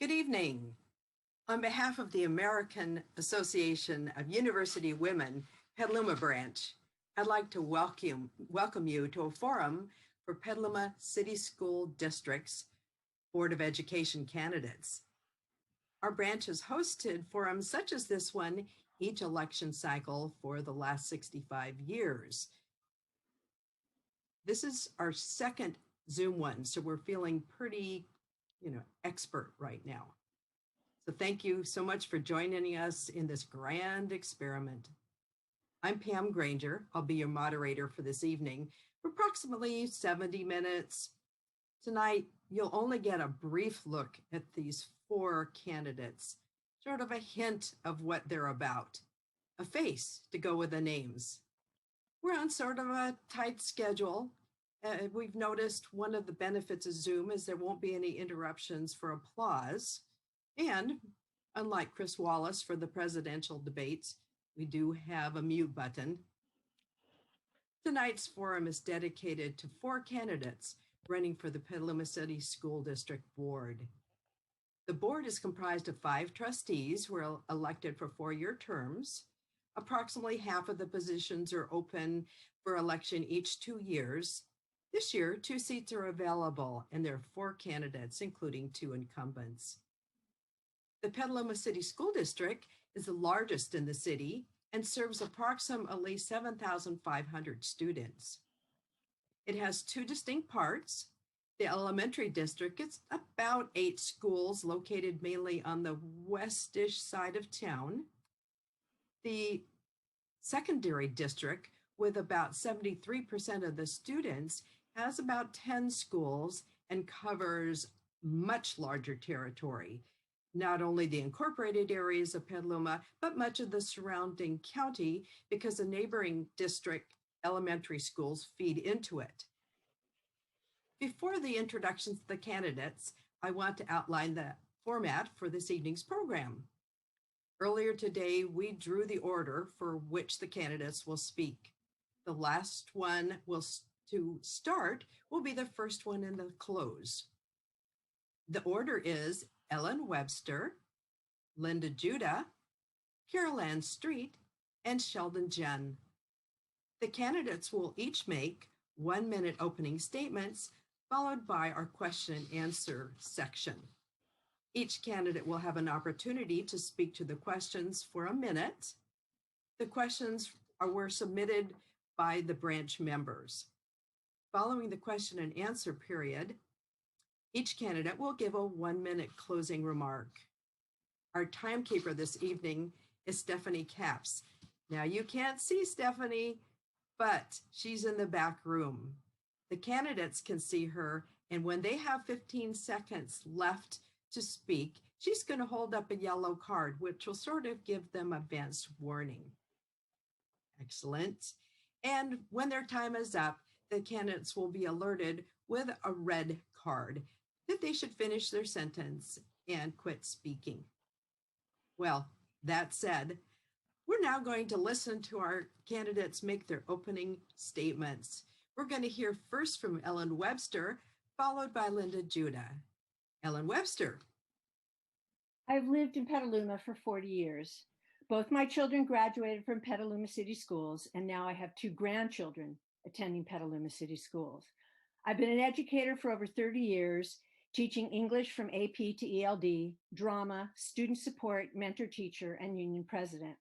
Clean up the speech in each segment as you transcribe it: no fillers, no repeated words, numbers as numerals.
Good evening. On behalf of the American Association of University Women, Petaluma branch, I'd like to welcome you to a forum for Petaluma City School District's Board of Education candidates. Our branch has hosted forums such as this one each election cycle for the last 65 years. This is our second Zoom one, so we're feeling pretty, expert right now. So thank you so much for joining us in this grand experiment. I'm Pam Granger. I'll be your moderator for this evening for approximately 70 minutes. Tonight, you'll only get a brief look at these four candidates, sort of a hint of what they're about, a face to go with the names. We're on sort of a tight schedule. We've noticed one of the benefits of Zoom is there won't be any interruptions for applause. And unlike Chris Wallace for the presidential debates, we do have a mute button. Tonight's forum is dedicated to four candidates running for the Petaluma City School District Board. The board is comprised of 5 trustees who are elected for 4-year terms. Approximately half of the positions are open for election each 2 years. This year, 2 seats are available, and there are 4 candidates, including 2 incumbents. The Petaluma City School District is the largest in the city and serves approximately 7,500 students. It has 2 distinct parts. The elementary district is about 8 schools located mainly on the westish side of town. The secondary district, with about 73% of the students, has about 10 schools and covers much larger territory. Not only the incorporated areas of Petaluma, but much of the surrounding county, because the neighboring district elementary schools feed into it. Before the introductions to the candidates, I want to outline the format for this evening's program. Earlier today, we drew the order for which the candidates will speak. The last one to start will be the first one in the close. The order is Ellen Webster, Linda Judah, Carol Ann Street, and Sheldon Jen. The candidates will each make 1-minute opening statements, followed by our question and answer section. Each candidate will have an opportunity to speak to the questions for a minute. The questions were submitted by the branch members. Following the question and answer period, each candidate will give a 1-minute closing remark. Our timekeeper this evening is Stephanie Capps. Now you can't see Stephanie, but she's in the back room. The candidates can see her, and when they have 15 seconds left to speak, she's going to hold up a yellow card, which will sort of give them advance warning. Excellent. And when their time is up, the candidates will be alerted with a red card that they should finish their sentence and quit speaking. Well, that said, we're now going to listen to our candidates make their opening statements. We're going to hear first from Ellen Webster, followed by Linda Judah. Ellen Webster. I've lived in Petaluma for 40 years. Both my children graduated from Petaluma City Schools, and now I have 2 grandchildren attending Petaluma City Schools. I've been an educator for over 30 years, teaching English from AP to ELD, drama, student support, mentor teacher, and union president.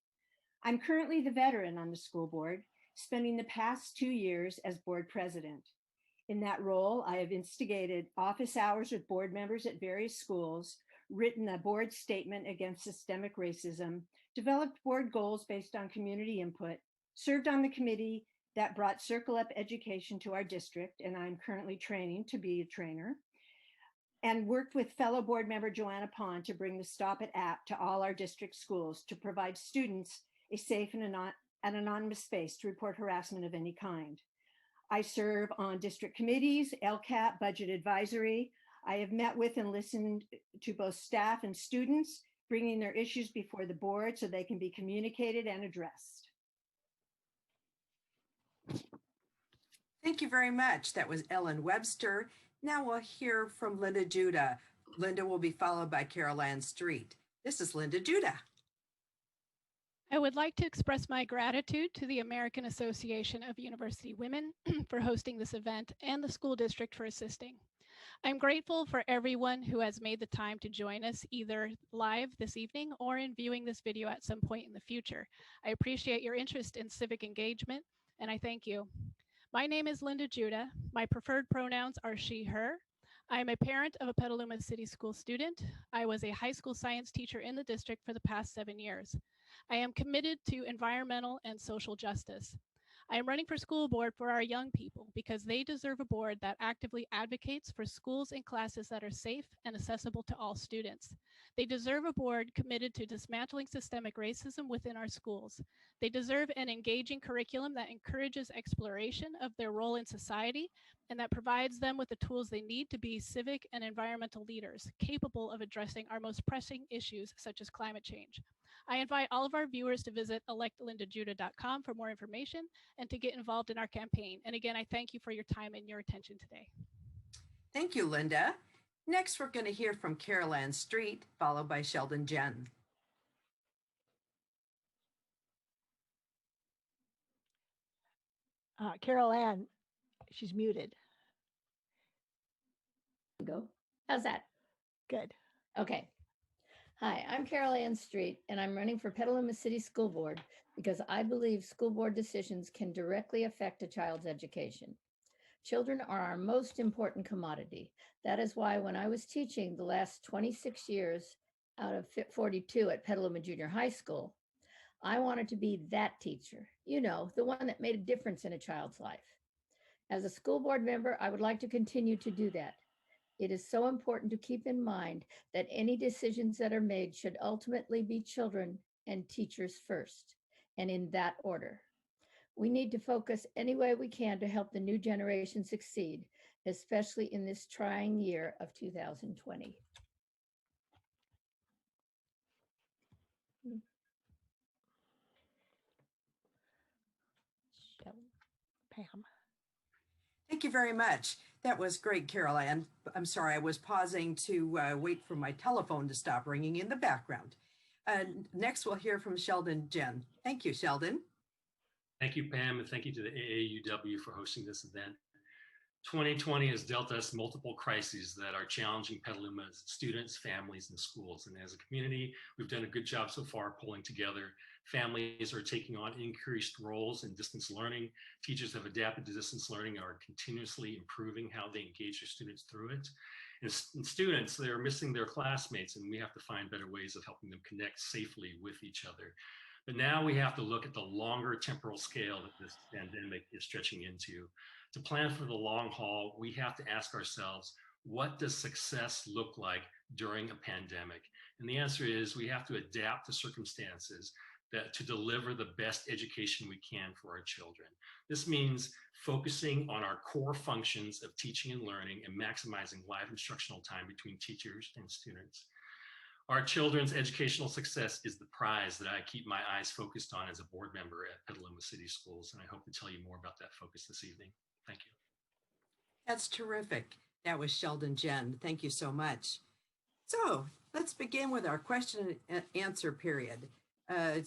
I'm currently the veteran on the school board, spending the past 2 years as board president. In that role, I have instigated office hours with board members at various schools, written a board statement against systemic racism, developed board goals based on community input, served on the committee that brought Circle Up education to our district, and I'm currently training to be a trainer, and worked with fellow board member Joanna Pond to bring the Stop It app to all our district schools to provide students a safe and anonymous space to report harassment of any kind. I serve on district committees, LCAP, budget advisory. I have met with and listened to both staff and students, bringing their issues before the board so they can be communicated and addressed. Thank you very much. That was Ellen Webster. Now we'll hear from Linda Judah. Linda will be followed by Carol Ann Street. This is Linda Judah. I would like to express my gratitude to the American Association of University Women for hosting this event and the school district for assisting. I'm grateful for everyone who has made the time to join us either live this evening or in viewing this video at some point in the future. I appreciate your interest in civic engagement, and I thank you. My name is Linda Judah. My preferred pronouns are she, her. I am a parent of a Petaluma City School student. I was a high school science teacher in the district for the past 7 years. I am committed to environmental and social justice. I am running for school board for our young people because they deserve a board that actively advocates for schools and classes that are safe and accessible to all students. They deserve a board committed to dismantling systemic racism within our schools. They deserve an engaging curriculum that encourages exploration of their role in society and that provides them with the tools they need to be civic and environmental leaders capable of addressing our most pressing issues such as climate change. I invite all of our viewers to visit electlindajudah.com for more information and to get involved in our campaign. And again, I thank you for your time and your attention today. Thank you, Linda. Next, we're going to hear from Carol Ann Street, followed by Sheldon Jen. Carol Ann, she's muted. Go. How's that? Good. Okay. Hi, I'm Carol Ann Street, and I'm running for Petaluma City School Board because I believe school board decisions can directly affect a child's education. Children are our most important commodity. That is why when I was teaching the last 26 years out of 42 at Petaluma Junior High School, I wanted to be that teacher, you know, the one that made a difference in a child's life. As a school board member, I would like to continue to do that. It is so important to keep in mind that any decisions that are made should ultimately be children and teachers first, and in that order. We need to focus any way we can to help the new generation succeed, especially in this trying year of 2020. Pam. Thank you very much. That was great, Carol Ann. I'm sorry, I was pausing to wait for my telephone to stop ringing in the background. Next, we'll hear from Sheldon Jen. Thank you, Sheldon. Thank you, Pam, and thank you to the AAUW for hosting this event. 2020 has dealt us multiple crises that are challenging Petaluma's students, families, and schools. And as a community, we've done a good job so far pulling together. Families are taking on increased roles in distance learning. Teachers have adapted to distance learning and are continuously improving how they engage their students through it. And students, they're missing their classmates, and we have to find better ways of helping them connect safely with each other. But now we have to look at the longer temporal scale that this pandemic is stretching into. To plan for the long haul, we have to ask ourselves, what does success look like during a pandemic? And the answer is we have to adapt to circumstances to deliver the best education we can for our children. This means focusing on our core functions of teaching and learning and maximizing live instructional time between teachers and students. Our children's educational success is the prize that I keep my eyes focused on as a board member at Petaluma City Schools, and I hope to tell you more about that focus this evening. Thank you. That's terrific. That was Sheldon Jen. Thank you so much. So let's begin with our question and answer period.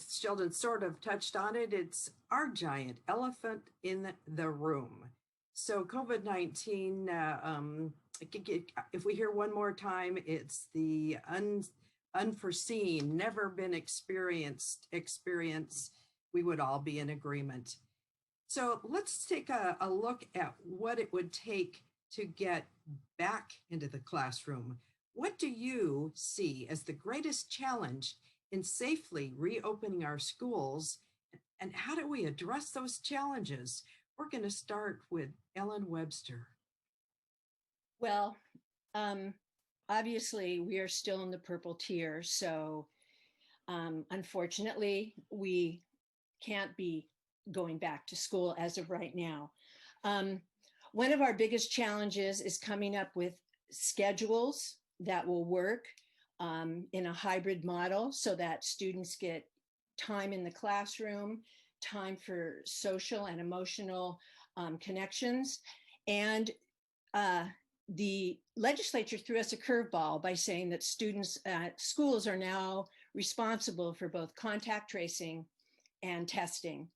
Sheldon sort of touched on it. It's our giant elephant in the room. So COVID-19, if we hear one more time, it's the unforeseen, never been experienced experience. We would all be in agreement. So let's take a look at what it would take to get back into the classroom. What do you see as the greatest challenge in safely reopening our schools, and how do we address those challenges? We're going to start with Ellen Webster. Well, obviously we are still in the purple tier, so unfortunately we can't be going back to school as of right now. One of our biggest challenges is coming up with schedules that will work in a hybrid model so that students get time in the classroom, time for social and emotional connections, and the legislature threw us a curveball by saying that schools are now responsible for both contact tracing and testing.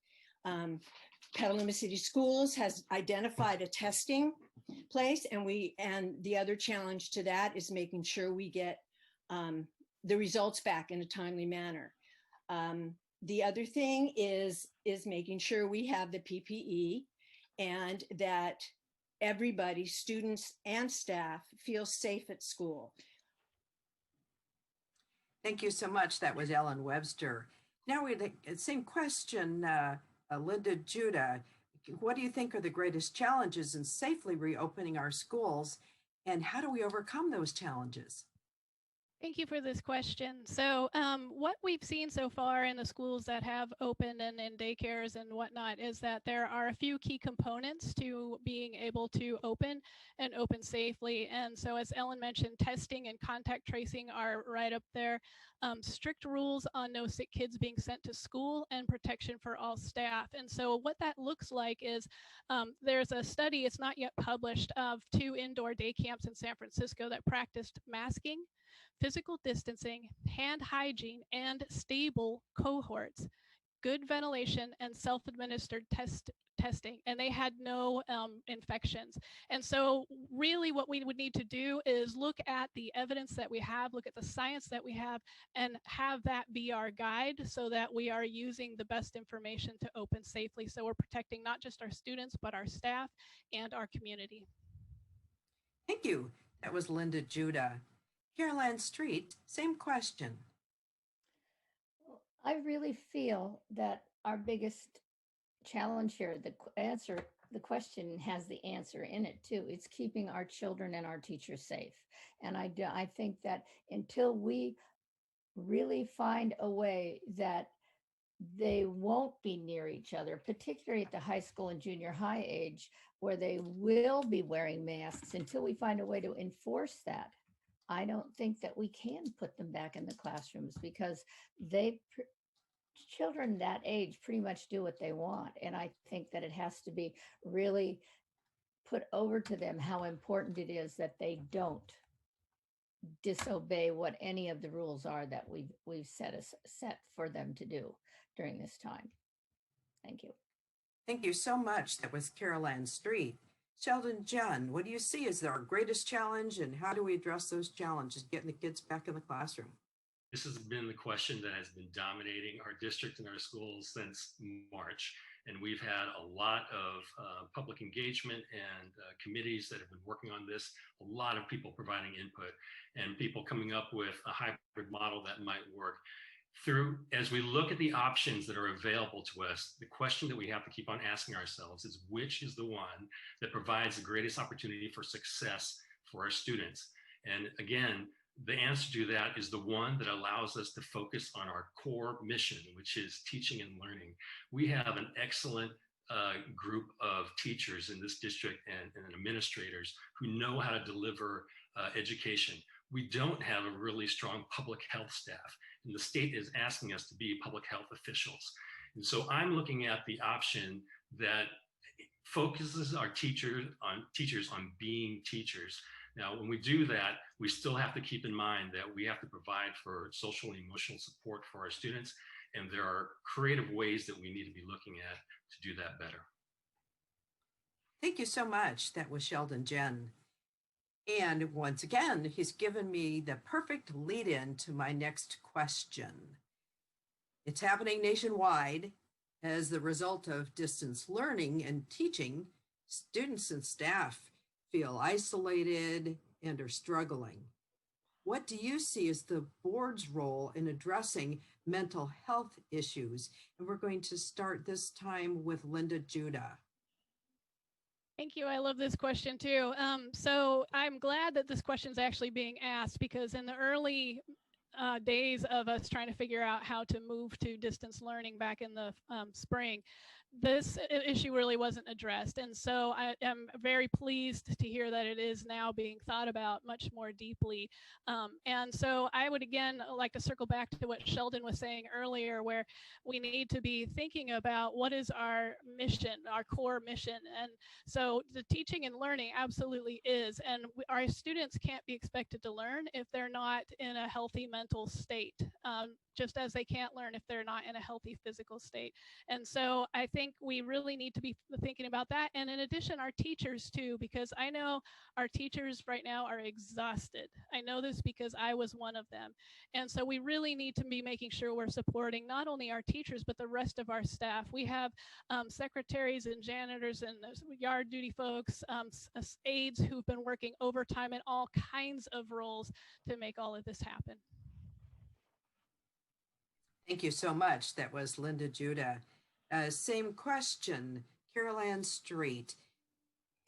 Petaluma City Schools has identified a testing place, and the other challenge to that is making sure we get the results back in a timely manner. The other thing is making sure we have the PPE and that everybody, students and staff, feel safe at school. Thank you so much. That was Ellen Webster. Now we the same question, Linda Judah. What do you think are the greatest challenges in safely reopening our schools, and how do we overcome those challenges? Thank you for this question. So what we've seen so far in the schools that have opened and in daycares and whatnot is that there are a few key components to being able to open and open safely. And so as Ellen mentioned, testing and contact tracing are right up there. Strict rules on no sick kids being sent to school and protection for all staff. And so what that looks like is there's a study, it's not yet published, of 2 indoor day camps in San Francisco that practiced masking, physical distancing, hand hygiene, and stable cohorts, good ventilation, and self-administered testing, and they had no infections. And so really what we would need to do is look at the evidence that we have, look at the science that we have, and have that be our guide so that we are using the best information to open safely. So we're protecting not just our students, but our staff and our community. Thank you. That was Linda Judah. Caroline Street, same question. I really feel that our biggest challenge here, the question has the answer in it too. It's keeping our children and our teachers safe. And I think that until we really find a way that they won't be near each other, particularly at the high school and junior high age, where they will be wearing masks, until we find a way to enforce that, I don't think that we can put them back in the classrooms, because children that age pretty much do what they want. And I think that it has to be really put over to them how important it is that they don't disobey what any of the rules are that we've set for them to do during this time. Thank you. Thank you so much. That was Caroline Street. Sheldon Junn, what do you see as our greatest challenge, and how do we address those challenges, getting the kids back in the classroom? This has been the question that has been dominating our district and our schools since March. And we've had a lot of public engagement and committees that have been working on this, a lot of people providing input and people coming up with a hybrid model that might work. As we look at the options that are available to us, the question that we have to keep on asking ourselves is, which is the one that provides the greatest opportunity for success for our students? And again, the answer to that is the one that allows us to focus on our core mission, which is teaching and learning. We have an excellent group of teachers in this district and administrators who know how to deliver education. We don't have a really strong public health staff, and the state is asking us to be public health officials. And so I'm looking at the option that focuses our teachers on being teachers. Now, when we do that, we still have to keep in mind that we have to provide for social and emotional support for our students, and there are creative ways that we need to be looking at to do that better. Thank you so much. That was Sheldon Junn. And once again, he's given me the perfect lead-in to my next question. It's happening nationwide. As the result of distance learning and teaching, students and staff feel isolated and are struggling. What do you see as the board's role in addressing mental health issues? And we're going to start this time with Linda Judah. Thank you. I love this question too. So I'm glad that this question is actually being asked, because in the early days of us trying to figure out how to move to distance learning back in the spring, this issue really wasn't addressed. And so I am very pleased to hear that it is now being thought about much more deeply. And so I would again like to circle back to what Sheldon was saying earlier, where we need to be thinking about what is our mission, our core mission. And so the teaching and learning absolutely is, and our students can't be expected to learn if they're not in a healthy mental state, just as they can't learn if they're not in a healthy physical state. And so I think we really need to be thinking about that. And in addition, our teachers too, because I know our teachers right now are exhausted. I know this because I was one of them. And so we really need to be making sure we're supporting not only our teachers, but the rest of our staff. We have secretaries and janitors and yard duty folks, aides who've been working overtime in all kinds of roles to make all of this happen. Thank you so much. That was Linda Judah. Same question, Carol Ann Street.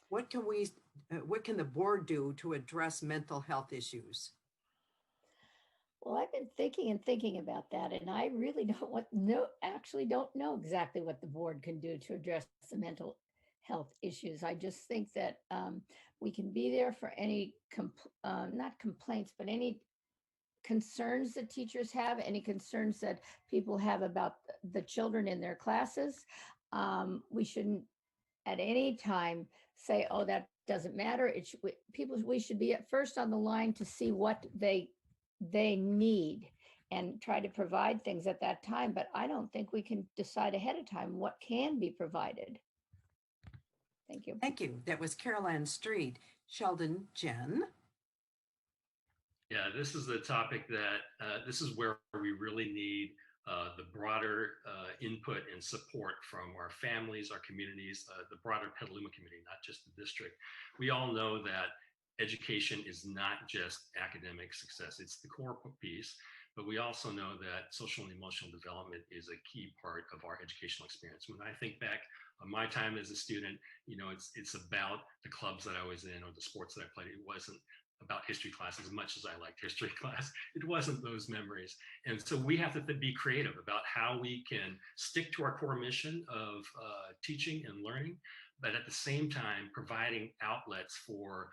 What can the board do to address mental health issues? Well, I've been thinking about that, and I really actually don't know exactly what the board can do to address the mental health issues. I just think that we can be there for any not complaints, but any concerns that teachers have, any concerns that people have about the children in their classes. We shouldn't at any time say, oh, that doesn't matter. We should be at first on the line to see what they need and try to provide things at that time. But I don't think we can decide ahead of time what can be provided. Thank you. Thank you. That was Carol Ann Street. Sheldon, Jen. Yeah, this is the topic that this is where we really need the broader input and support from our families, our communities, the broader Petaluma community, not just the district. We all know that education is not just academic success. It's the core piece, but we also know that social and emotional development is a key part of our educational experience. When I think back on my time as a student, you know, it's about the clubs that I was in or the sports that I played. It wasn't about history class as much as I liked history class. It wasn't those memories. And so we have to be creative about how we can stick to our core mission of teaching and learning, but at the same time, providing outlets for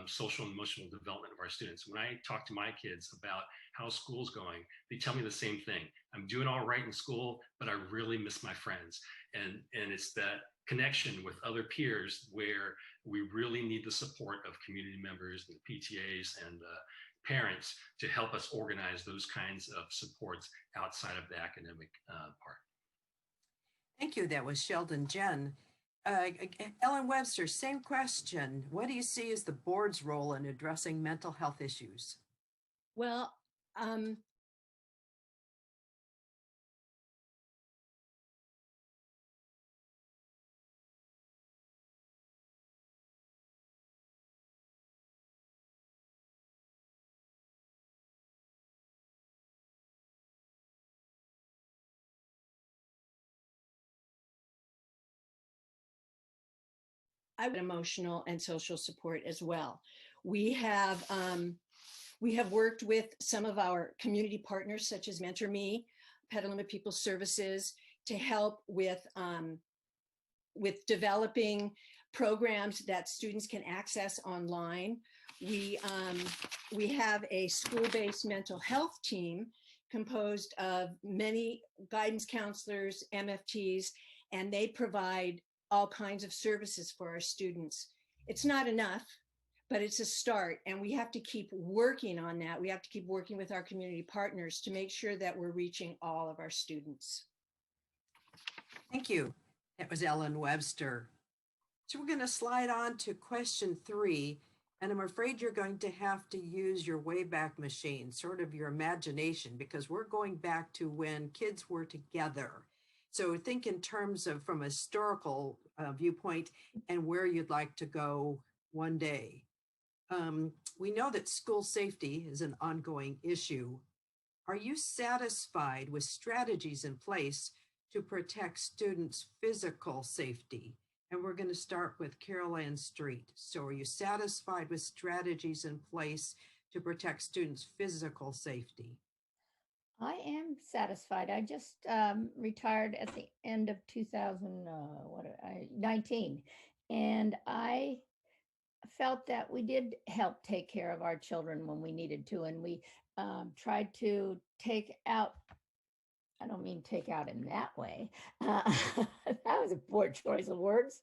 social and emotional development of our students. When I talk to my kids about how school's going, they tell me the same thing. I'm doing all right in school, but I really miss my friends. And it's that connection with other peers where we really need the support of community members and the PTAs and parents to help us organize those kinds of supports outside of the academic part. Thank you. That was Sheldon. Jen. Ellen Webster, same question. What do you see as the board's role in addressing mental health issues? Well, I would emotional and social support as well. We have worked with some of our community partners, such as Mentor Me, Petaluma People Services, to help with developing programs that students can access online. We have a school-based mental health team composed of many guidance counselors, MFTs, and they provide all kinds of services for our students. It's not enough, but it's a start, and we have to keep working on that. We have to keep working with our community partners to make sure that we're reaching all of our students. Thank you. That was Ellen Webster. So we're going to slide on to question 3, and I'm afraid you're going to have to use your Wayback Machine, sort of your imagination, because we're going back to when kids were together. So think in terms of from a historical viewpoint and where you'd like to go one day. We know that school safety is an ongoing issue. Are you satisfied with strategies in place to protect students' physical safety? And we're going to start with Carol Ann Street. So are you satisfied with strategies in place to protect students' physical safety? I am satisfied. I just retired at the end of 2019, and I felt that we did help take care of our children when we needed to, and we tried to take out. I don't mean take out in that way. That was a poor choice of words.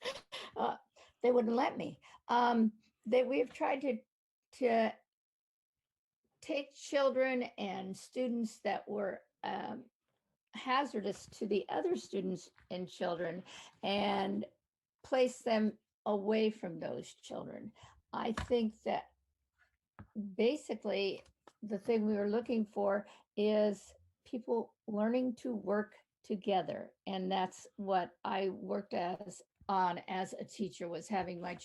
Uh, they wouldn't let me. We've tried to take children and students that were hazardous to the other students and children and place them away from those children. I think that basically the thing we were looking for is people learning to work together. And that's what I worked on as a teacher, was having my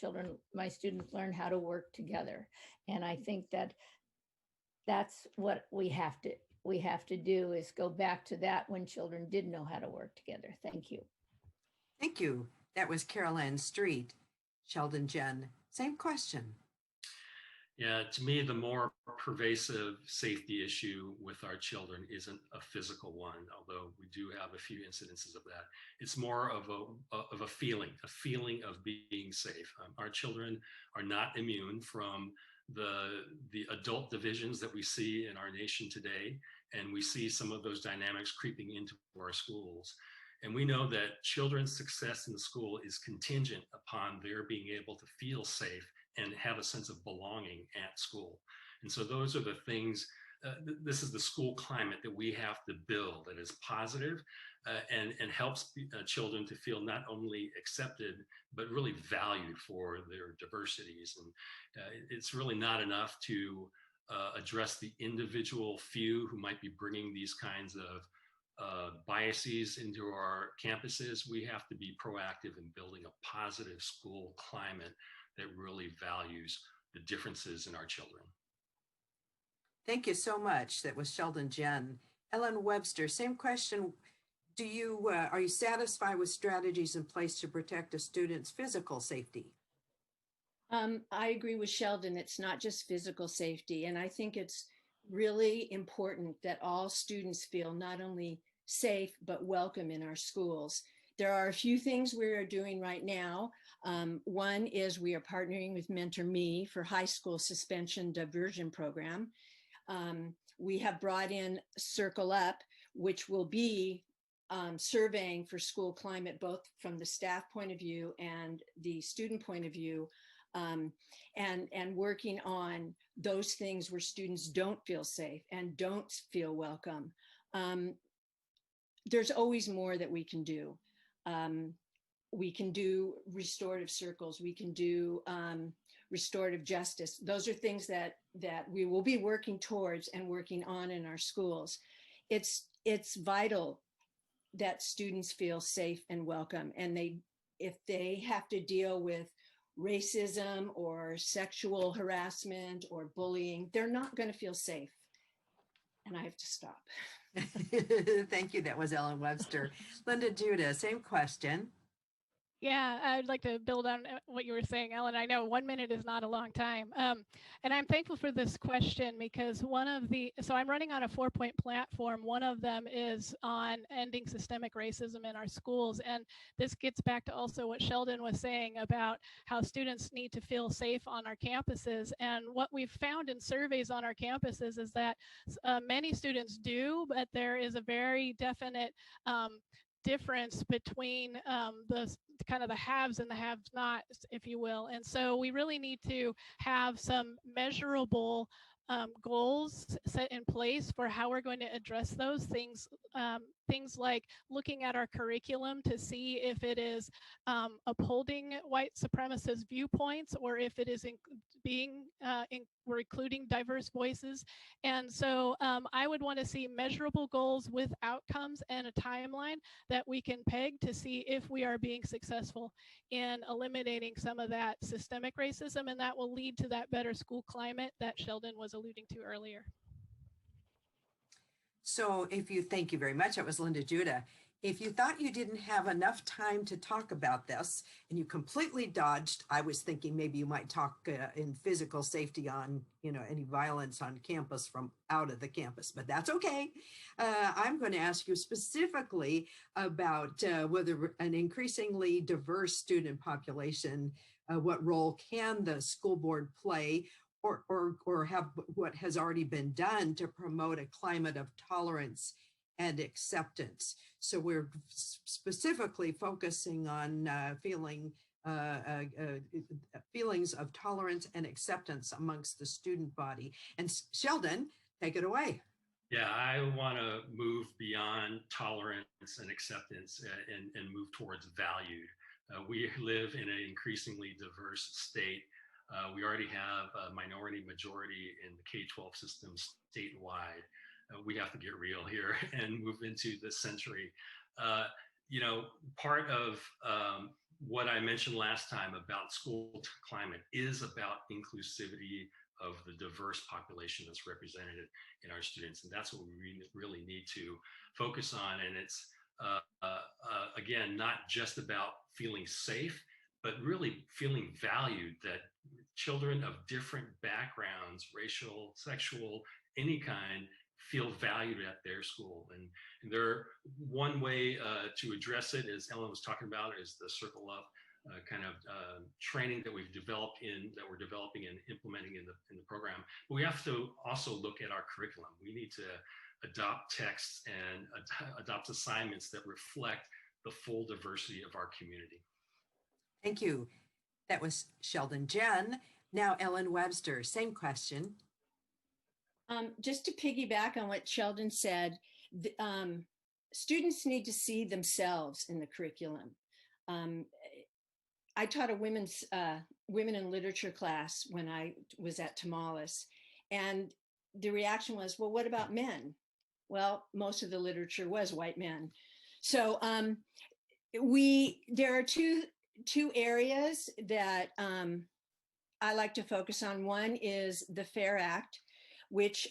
students learn how to work together. And I think that that's what we have to do, is go back to that when children did know how to work together. Thank you. Thank you. That was Carol Ann Street. Sheldon Jen, same question. Yeah, to me, the more pervasive safety issue with our children isn't a physical one, although we do have a few incidences of that. It's more of a feeling of being safe. Our children are not immune from the adult divisions that we see in our nation today, and we see some of those dynamics creeping into our schools. And we know that children's success in the school is contingent upon their being able to feel safe and have a sense of belonging at school. And so those are the things, this is the school climate that we have to build that is positive, and helps children to feel not only accepted, but really valued for their diversities. And it's really not enough to address the individual few who might be bringing these kinds of biases into our campuses. We have to be proactive in building a positive school climate that really values the differences in our children. Thank you so much. That was Sheldon Jen. Ellen Webster, same question. Are you satisfied with strategies in place to protect a student's physical safety? I agree with Sheldon. It's not just physical safety. And I think it's really important that all students feel not only safe, but welcome in our schools. There are a few things we are doing right now. One is we are partnering with Mentor Me for high school suspension diversion program. We have brought in Circle Up, which will be surveying for school climate, both from the staff point of view and the student point of view, and working on those things where students don't feel safe and don't feel welcome. There's always more that we can do. We can do restorative circles. We can do restorative justice. Those are things that we will be working towards and working on in our schools. It's vital that students feel safe and welcome. And if they have to deal with racism or sexual harassment or bullying, they're not going to feel safe. And I have to stop. Thank you. That was Ellen Webster. Linda Judah, same question. Yeah, I'd like to build on what you were saying, Ellen. I know 1 minute is not a long time. And I'm thankful for this question because so I'm running on a 4-point platform. One of them is on ending systemic racism in our schools. And this gets back to also what Sheldon was saying about how students need to feel safe on our campuses. And what we've found in surveys on our campuses is that many students do, but there is a very definite difference between the kind of the haves and the have-nots, if you will. And so we really need to have some measurable goals set in place for how we're going to address those things. Things like looking at our curriculum to see if it is upholding white supremacist viewpoints or if it is we're including diverse voices. And so I would want to see measurable goals with outcomes and a timeline that we can peg to see if we are being successful in eliminating some of that systemic racism, and that will lead to that better school climate that Sheldon was alluding to earlier. So thank you very much. That was Linda Judah. If you thought you didn't have enough time to talk about this and you completely dodged, I was thinking maybe you might talk in physical safety on, any violence on campus from out of the campus, but that's okay. I'm going to ask you specifically about whether an increasingly diverse student population, what role can the school board play or have what has already been done to promote a climate of tolerance and acceptance. So we're specifically focusing on feelings of tolerance and acceptance amongst the student body. And Sheldon, take it away. Yeah, I want to move beyond tolerance and acceptance and move towards valued. We live in an increasingly diverse state. We already have a minority majority in the K-12 system statewide. We have to get real here and move into this century. Part of what I mentioned last time about school climate is about inclusivity of the diverse population that's represented in our students. And that's what we really need to focus on. And it's, again, not just about feeling safe, but really feeling valued, that children of different backgrounds, racial, sexual, any kind, feel valued at their school. And one way to address it, as Ellen was talking about, is the circle of training that we're developing and implementing in the program. But we have to also look at our curriculum. We need to adopt texts and adopt assignments that reflect the full diversity of our community. Thank you. That was Sheldon. Jen. Now Ellen Webster, same question. Just to piggyback on what Sheldon said, students need to see themselves in the curriculum. I taught a women in literature class when I was at Tamales, and the reaction was, well, what about men? Well, most of the literature was white men. So there are two areas that I like to focus on. One is the FAIR Act, which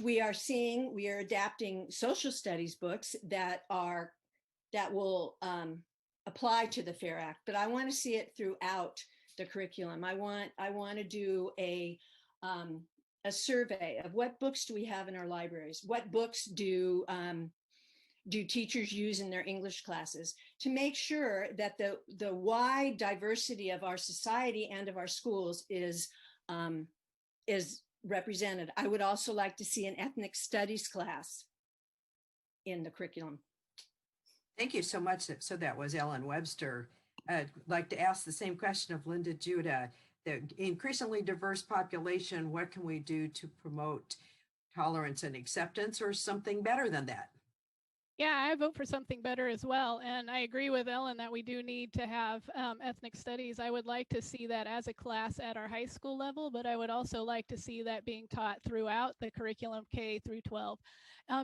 we are seeing. We are adapting social studies books that will apply to the FAIR Act, but I want to see it throughout the curriculum. I want to do a survey of what books do we have in our libraries, what books do teachers use in their English classes, to make sure that the wide diversity of our society and of our schools is represented. I would also like to see an ethnic studies class in the curriculum. Thank you so much. So that was Ellen Webster. I'd like to ask the same question of Linda Judah. The increasingly diverse population, what can we do to promote tolerance and acceptance, or something better than that? Yeah, I vote for something better as well. And I agree with Ellen that we do need to have ethnic studies. I would like to see that as a class at our high school level, but I would also like to see that being taught throughout the curriculum K through 12.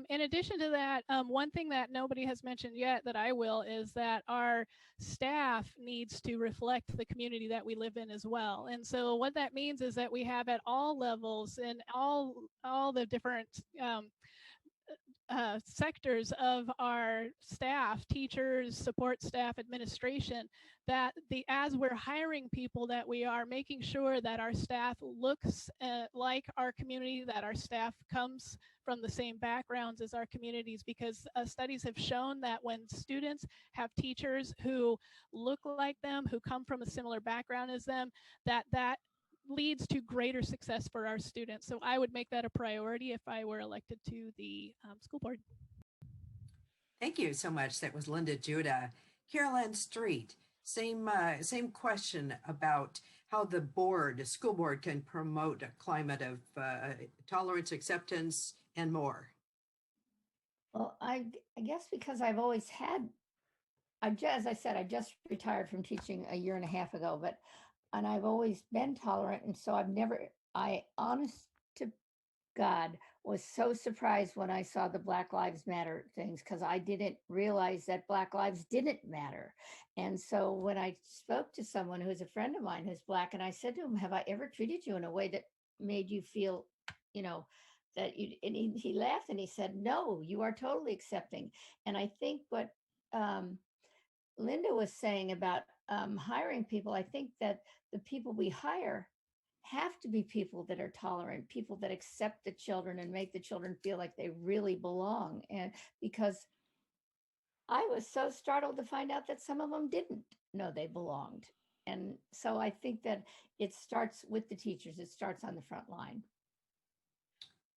In addition to that, one thing that nobody has mentioned yet that I will is that our staff needs to reflect the community that we live in as well. And so what that means is that we have at all levels and all the different sectors of our staff, teachers, support staff, administration, that as we're hiring people, that we are making sure that our staff looks like our community, that our staff comes from the same backgrounds as our communities, because studies have shown that when students have teachers who look like them, who come from a similar background as them, that leads to greater success for our students. So I would make that a priority if I were elected to the school board. Thank you so much. That was Linda Judah. Carolyn Street, same question about how the school board can promote a climate of tolerance, acceptance, and more. Well, I guess because I've always had, as I said, I just retired from teaching a year and a half ago, and I've always been tolerant. And so honest to God, was so surprised when I saw the Black Lives Matter things, because I didn't realize that Black lives didn't matter. And so when I spoke to someone who's a friend of mine who's Black, and I said to him, have I ever treated you in a way that made you feel, that you, and he laughed and he said, no, you are totally accepting. And I think what Linda was saying about hiring people, I think that the people we hire have to be people that are tolerant, people that accept the children and make the children feel like they really belong. And because I was so startled to find out that some of them didn't know they belonged. And so I think that it starts with the teachers, it starts on the front line.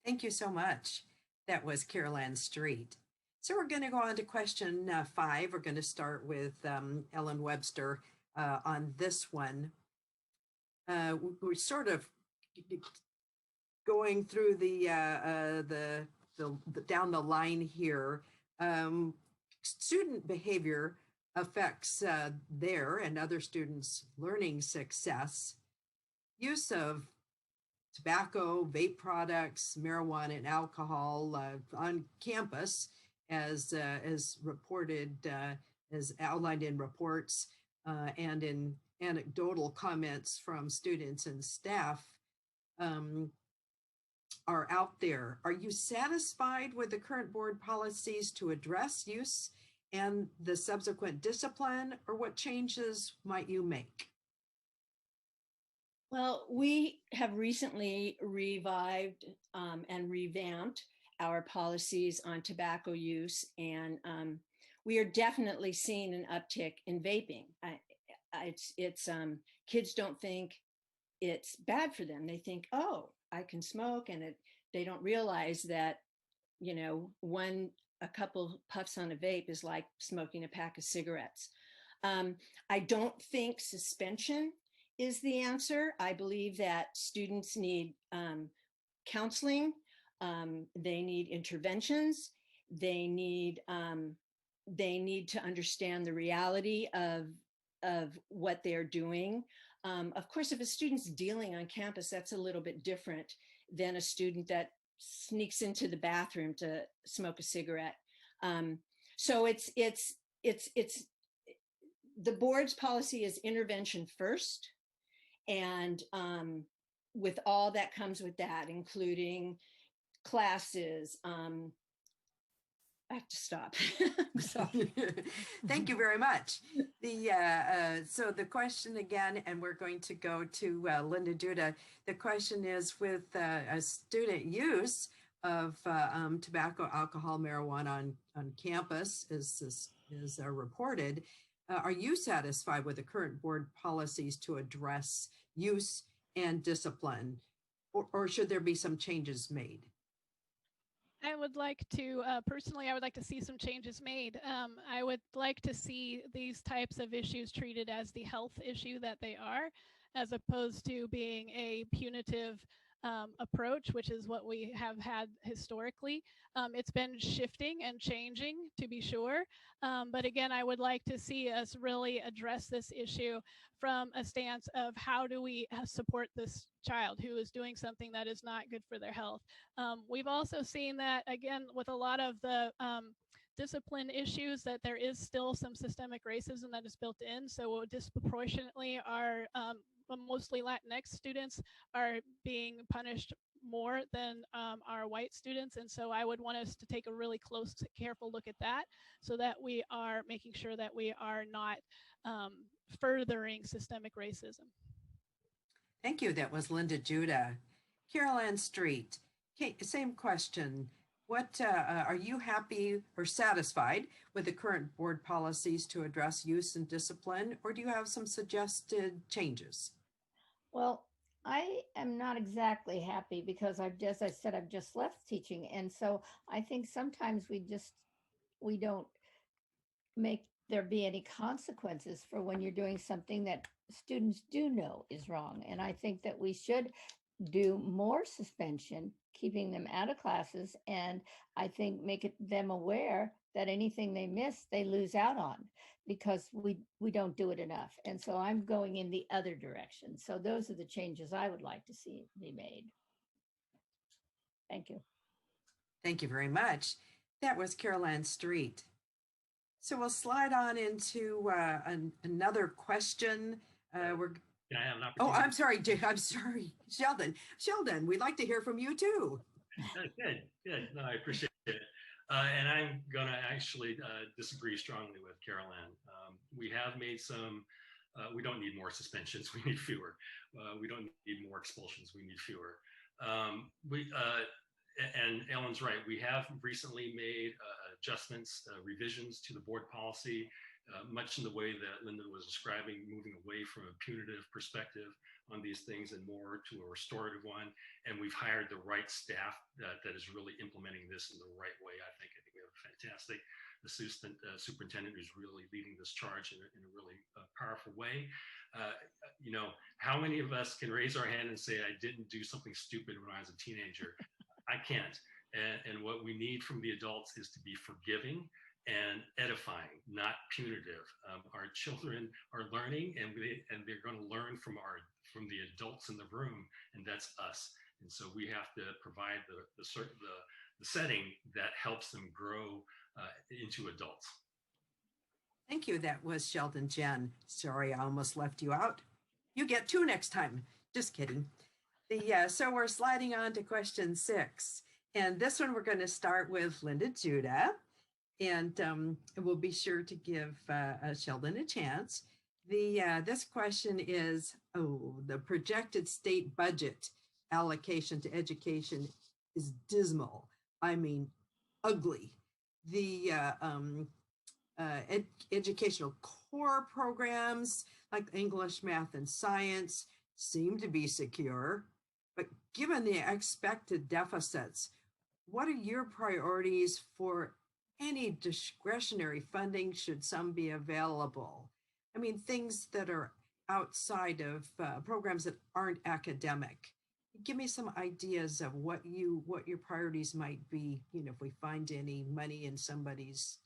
Thank you so much. That was Carol Ann Street. So we're going to go on to question 5. We're going to start with Ellen Webster on this one. We're sort of going through the down the line here. Student behavior affects their and other students' learning success. Use of tobacco, vape products, marijuana, and alcohol on campus, as reported, as outlined in reports and in anecdotal comments from students and staff, are out there. Are you satisfied with the current board policies to address use and the subsequent discipline, or what changes might you make? Well, we have recently revived and revamped our policies on tobacco use, and we are definitely seeing an uptick in vaping. Kids don't think it's bad for them. They think, oh, I can smoke, and they don't realize that, you know, a couple puffs on a vape is like smoking a pack of cigarettes. I don't think suspension is the answer. I believe that students need counseling. They need interventions. They need to understand the reality of what they're doing. Of course, if a student's dealing on campus, that's a little bit different than a student that sneaks into the bathroom to smoke a cigarette. So it's the board's policy is intervention first. And with all that comes with that, including classes, I have to stop. I'm sorry. Thank you very much. So the question again, and we're going to go to Linda Duda. The question is, with a student use of tobacco, alcohol, marijuana on campus, is reported, are you satisfied with the current board policies to address use and discipline, or should there be some changes made? I would like to, personally, I would like to see some changes made. I would like to see these types of issues treated as the health issue that they are, as opposed to being a punitive approach, which is what we have had historically. It's been shifting and changing, to be sure. But again, I would like to see us really address this issue from a stance of how do we support this child who is doing something that is not good for their health. We've also seen that, again, with a lot of the discipline issues, that there is still some systemic racism that is built in. So disproportionately our mostly Latinx students are being punished more than our white students. And so I would want us to take a really close, careful look at that, so that we are making sure that we are not furthering systemic racism. Thank you. That was Linda Judah. Carol Ann Street, same question. What are you happy or satisfied with the current board policies to address use and discipline, or do you have some suggested changes? Well, I am not exactly happy because I've just left teaching. And so I think sometimes we don't make there be any consequences for when you're doing something that students do know is wrong. And I think that we should do more suspension, keeping them out of classes, and I think make them aware that anything they miss, they lose out on, because we don't do it enough. And so I'm going in the other direction. So those are the changes I would like to see be made. Thank you. Thank you very much. That was Carol Ann Street. So we'll slide on into another question. Can I have an opportunity? Oh, I'm sorry, Sheldon. Sheldon, we'd like to hear from you too. Good, good. No, I appreciate it. And I'm going to actually disagree strongly with Carol Ann. We have made some, we don't need more suspensions, we need fewer. We don't need more expulsions, we need fewer. And Ellen's right, we have recently made adjustments, revisions to the board policy, much in the way that Linda was describing, moving away from a punitive perspective on these things and more to a restorative one. And we've hired the right staff that is really implementing this in the right way. I think we have a fantastic assistant superintendent who's really leading this charge in a really powerful way. You know, how many of us can raise our hand and say, I didn't do something stupid when I was a teenager? I can't. And what we need from the adults is to be forgiving and edifying, not punitive. Our children are learning, and they're going to learn from the adults in the room, and that's us. And so we have to provide the setting that helps them grow into adults. Thank you. That was Sheldon Jen. Sorry, I almost left you out. You get 2 next time. Just kidding. So we're sliding on to question 6. And this one we're going to start with Linda Judah. And we'll be sure to give Sheldon a chance. This question is, the projected state budget allocation to education is dismal. I mean, ugly. The educational core programs like English, math, and science seem to be secure. But given the expected deficits, what are your priorities for any discretionary funding should some be available? I mean, things that are outside of programs that aren't academic. Give me some ideas of what your priorities might be, you know, if we find any money in somebody's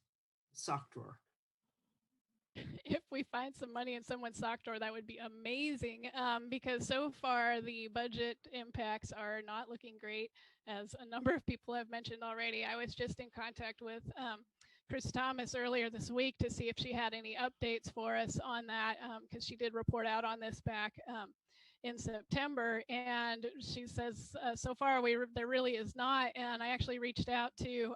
sock drawer. If we find some money in someone's sock drawer, that would be amazing, because so far the budget impacts are not looking great, as a number of people have mentioned already. I was just in contact with Chris Thomas earlier this week to see if she had any updates for us on that, because she did report out on this back in September, and she says so far there really is not. And I actually reached out to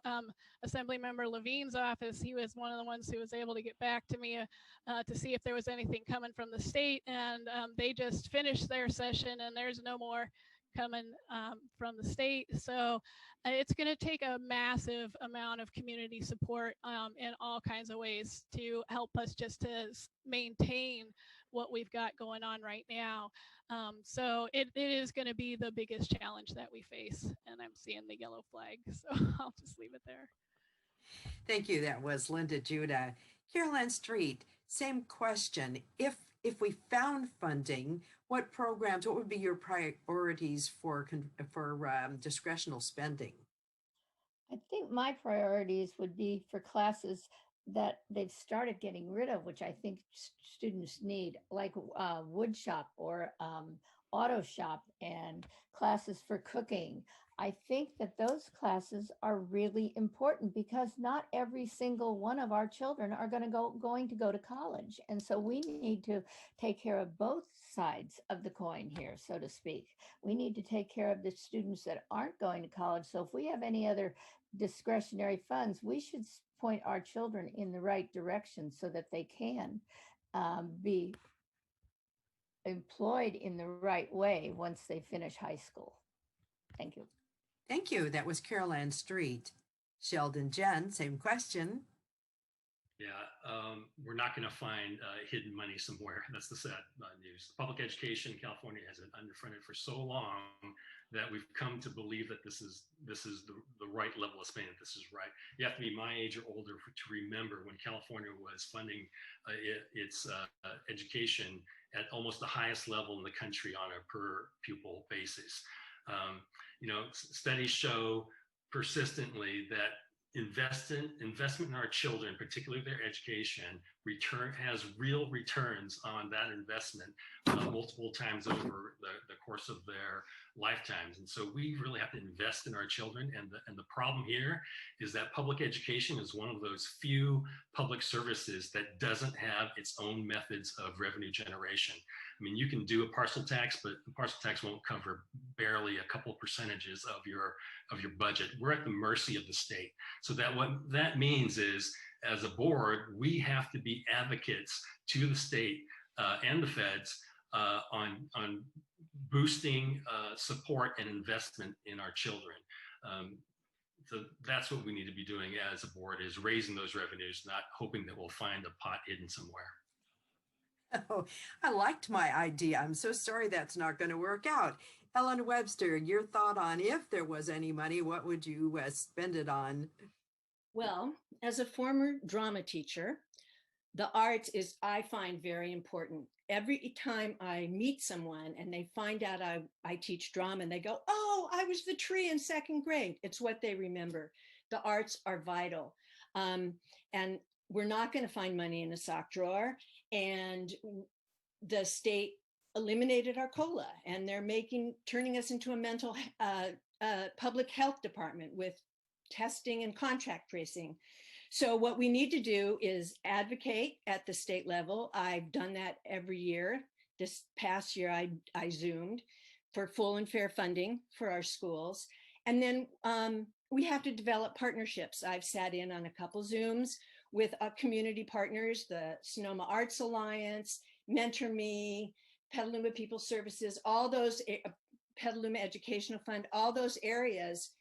Assemblymember Levine's office. He was one of the ones who was able to get back to me to see if there was anything coming from the state, and they just finished their session and there's no more coming from the state. So it's going to take a massive amount of community support in all kinds of ways to help us just to maintain what we've got going on right now. So it is going to be the biggest challenge that we face. And I'm seeing the yellow flag, so I'll just leave it there. Thank you. That was Linda Judah. Carol Ann Street, same question. If we found funding, what programs, what would be your priorities for discretional spending? I think my priorities would be for classes that they've started getting rid of, which I think students need, like wood shop or auto shop and classes for cooking. I think that those classes are really important because not every single one of our children are going to go to college. And so we need to take care of both sides of the coin here, so to speak. We need to take care of the students that aren't going to college. So if we have any other discretionary funds, we should point our children in the right direction so that they can be employed in the right way once they finish high school. Thank you. Thank you. That was Carol Ann Street. Sheldon Jen, same question. Yeah, we're not going to find hidden money somewhere. That's the sad news. Public education in California has been underfunded for so long that we've come to believe that this is the right level of spending. This is right. You have to be my age or older to remember when California was funding its education at almost the highest level in the country on a per pupil basis. You know, studies show persistently that investment in our children, particularly their education, has real returns on that investment multiple times over the course of their lifetimes. And so we really have to invest in our children. And the problem here is that public education is one of those few public services that doesn't have its own methods of revenue generation. mean, you can do a parcel tax, but the parcel tax won't cover barely a couple percentages of your budget. We're at the mercy of the state. So that what that means is, as a board, we have to be advocates to the state and the feds on boosting support and investment in our children. So that's what we need to be doing as a board, is raising those revenues, not hoping that we'll find a pot hidden somewhere. Oh, I liked my idea. I'm so sorry that's not going to work out. Ellen Webster, your thought on, if there was any money, what would you spend it on? Well, as a former drama teacher, the arts is, I find, very important. Every time I meet someone and they find out I teach drama and they go, oh, I was the tree in second grade. It's what they remember. The arts are vital. And we're not going to find money in a sock drawer. And the state eliminated our COLA, and they're turning us into a mental public health department with testing and contact tracing. So what we need to do is advocate at the state level. I've done that every year. This past year, I Zoomed for full and fair funding for our schools. And then we have to develop partnerships. I've sat in on a couple Zooms with community partners, the Sonoma Arts Alliance, Mentor Me, Petaluma People Services, all those, Petaluma Educational Fund, all those areas.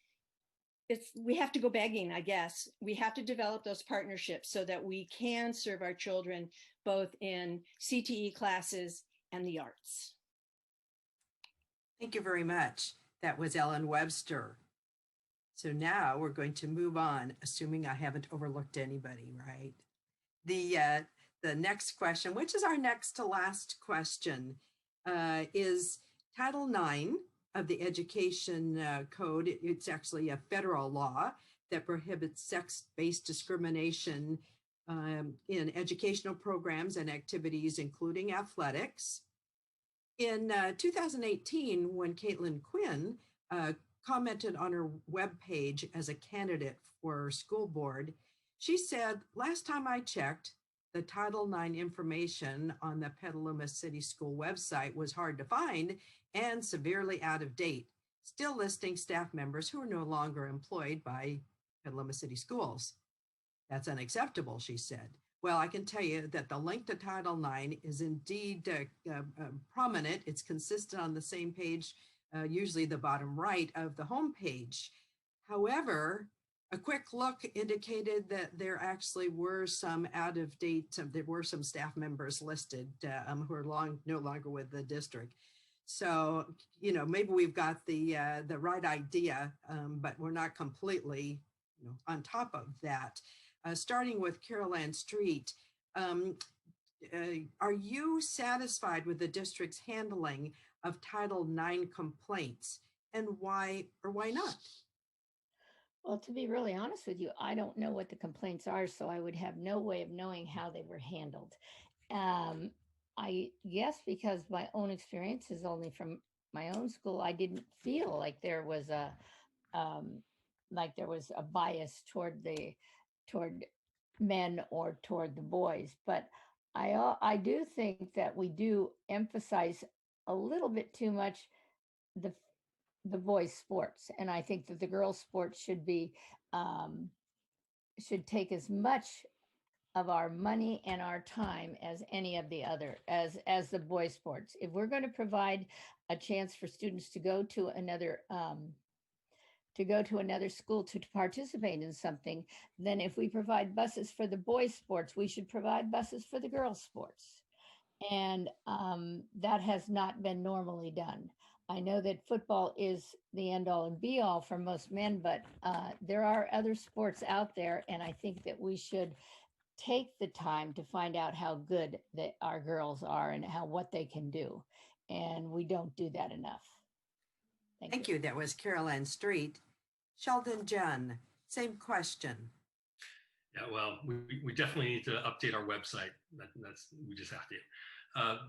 We have to go begging, I guess. We have to develop those partnerships so that we can serve our children both in CTE classes and the arts. Thank you very much. That was Ellen Webster. So now we're going to move on, assuming I haven't overlooked anybody, right? The next question, which is our next to last question, is Title IX of the Education Code. It's actually a federal law that prohibits sex-based discrimination in educational programs and activities, including athletics. In 2018, when Caitlin Quinn commented on her webpage as a candidate for school board, she said, last time I checked, the Title IX information on the Petaluma City School website was hard to find and severely out of date, still listing staff members who are no longer employed by Petaluma City Schools. That's unacceptable, she said. Well, I can tell you that the link to Title IX is indeed prominent. It's consistent on the same page, usually the bottom right of the home page. However, a quick look indicated that there actually were some out of date, there were some staff members listed who are no longer with the district. So, you know, maybe we've got the right idea, but we're not completely, on top of that. Starting with Carol Ann Street, are you satisfied with the district's handling of Title IX complaints, and why or why not? Well, to be really honest with you, I don't know what the complaints are, so I would have no way of knowing how they were handled. I guess because my own experience is only from my own school, I didn't feel like there was a bias toward men or toward the boys. But I do think that we do emphasize a little bit too much the boys' sports, and I think that the girls' sports should take as much of our money and our time as any of the other, as the boys' sports. If we're going to provide a chance for students to go to another school to participate in something, then if we provide buses for the boys' sports, we should provide buses for the girls' sports. And that has not been normally done. I know that football is the end all and be all for most men, but there are other sports out there, and I think that we should take the time to find out how good our girls are and what they can do. And we don't do that enough. Thank you. That was Carol Ann Street. Sheldon Junn, same question. Yeah, well, we definitely need to update our website. We just have to.